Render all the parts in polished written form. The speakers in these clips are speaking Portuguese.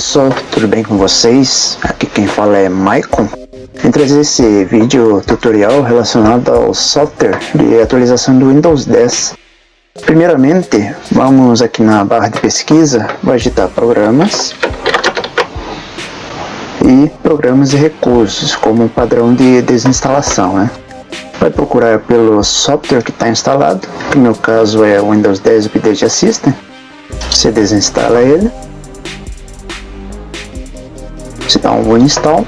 pessoal, tudo bem com vocês? Aqui quem fala é Maicon. Vim trazer esse vídeo tutorial relacionado ao software de atualização do Windows 10. Primeiramente, vamos aqui na barra de pesquisa, vai digitar programas e programas e recursos como padrão de desinstalação, né? Vai procurar pelo software que está instalado, que no meu caso é o Windows 10 Update Assistant. Você desinstala ele, você dá um uninstall,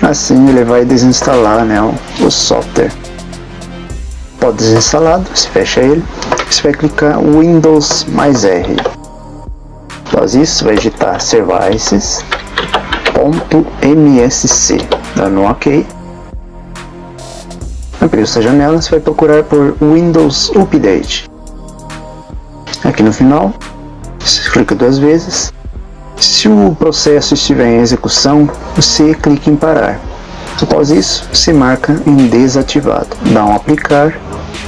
assim ele vai desinstalar, né, o software. Pode desinstalado, você fecha ele, você vai clicar Windows mais R. Após isso, vai digitar services.msc, dando um OK. Abrir essa janela, você vai procurar por Windows Update. Aqui no final, você clica duas vezes. Se o processo estiver em execução, você clica em parar. Após isso, você marca em desativado, dá um aplicar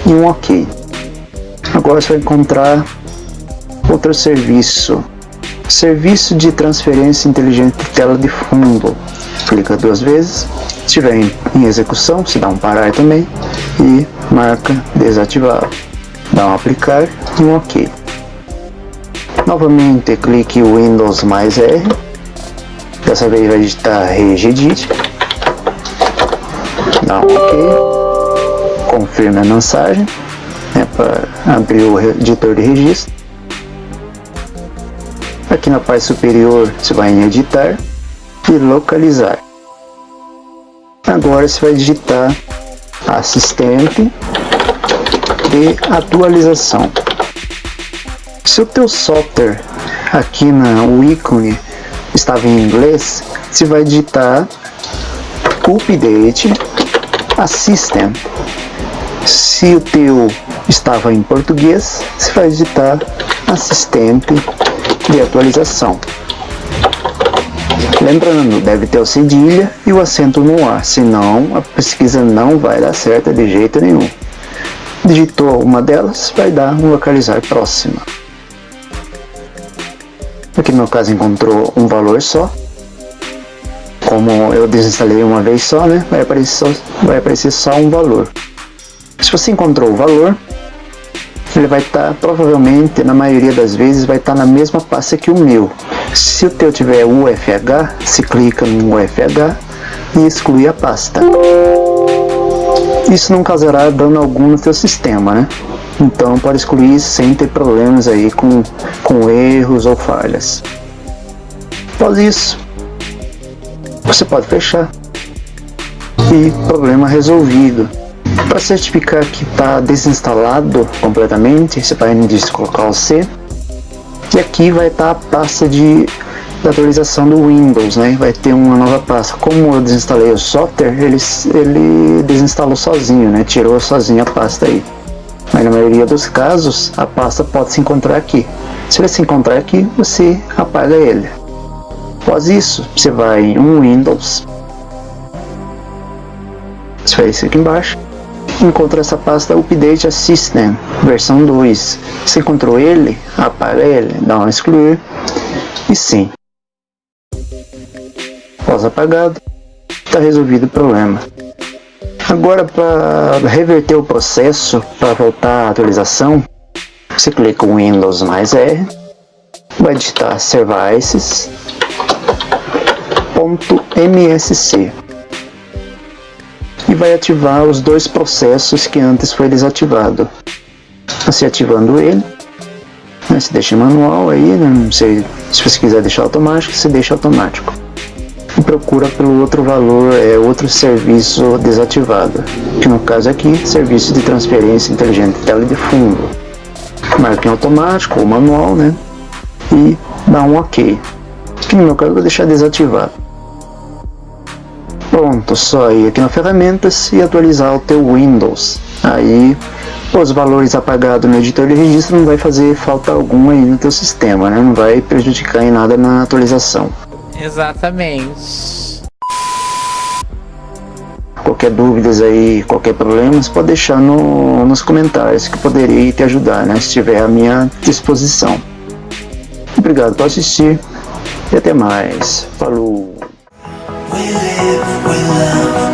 e um OK. Agora você vai encontrar outro serviço de transferência inteligente de tela de fundo. Clica duas vezes. Se estiver em execução, você dá um parar também e marca desativado, dá um aplicar e um OK. Novamente clique Windows mais R, dessa vez vai digitar regedit, dá um OK, confirme a mensagem, para abrir o editor de registro. Aqui na parte superior você vai em editar e localizar. Agora você vai digitar assistente de atualização. Se o teu software aqui o ícone estava em inglês, você vai digitar Update Assistant. Se o teu estava em português, você vai digitar assistente de atualização. Lembrando, deve ter o cedilha e o acento no A, senão a pesquisa não vai dar certo de jeito nenhum. Digitou uma delas, vai dar um localizar próxima. Aqui no meu caso encontrou um valor só. Como eu desinstalei uma vez só, né, vai aparecer só um valor. Se você encontrou o valor, ele vai estar, provavelmente, na maioria das vezes, vai estar na mesma pasta que o meu. Se o teu tiver UFH, se clica no UFH e exclui a pasta. Isso não causará dano algum no teu sistema, né? Então pode excluir sem ter problemas aí com erros ou falhas. Após isso, você pode fechar e problema resolvido. Para certificar que está desinstalado completamente, você vai no disco colocar o C e aqui vai estar a pasta da atualização do Windows, né? Vai ter uma nova pasta. Como eu desinstalei o software, ele desinstalou sozinho, né? Tirou sozinho a pasta aí. Mas na maioria dos casos, a pasta pode se encontrar aqui. Se ele se encontrar aqui, você apaga ele. Após isso, você vai em Windows, você vai isso aqui embaixo, encontra essa pasta Update Assistant, versão 2. Se encontrou ele, apaga ele, dá um excluir e sim. Após apagado, está resolvido o problema. Agora, para reverter o processo, para voltar à atualização, você clica em Windows mais R, vai digitar services.msc. E vai ativar os dois processos que antes foi desativado. Você ativando ele, né, você deixa manual aí, né, não sei, se você quiser deixar automático, você deixa automático. E procura pelo outro valor, outro serviço desativado, que no caso aqui, serviço de transferência inteligente de tela de fundo. Marca em automático ou manual, né, e dá um OK. Que no meu caso eu vou deixar desativado. Pronto, só ir aqui na ferramentas e atualizar o teu Windows. Aí os valores apagados no editor de registro não vai fazer falta alguma aí no teu sistema, né? Não vai prejudicar em nada na atualização. Exatamente. Qualquer dúvidas aí, qualquer problema, você pode deixar nos comentários que eu poderei te ajudar, né? Se estiver à minha disposição. Obrigado por assistir e até mais. Falou! We live, we love.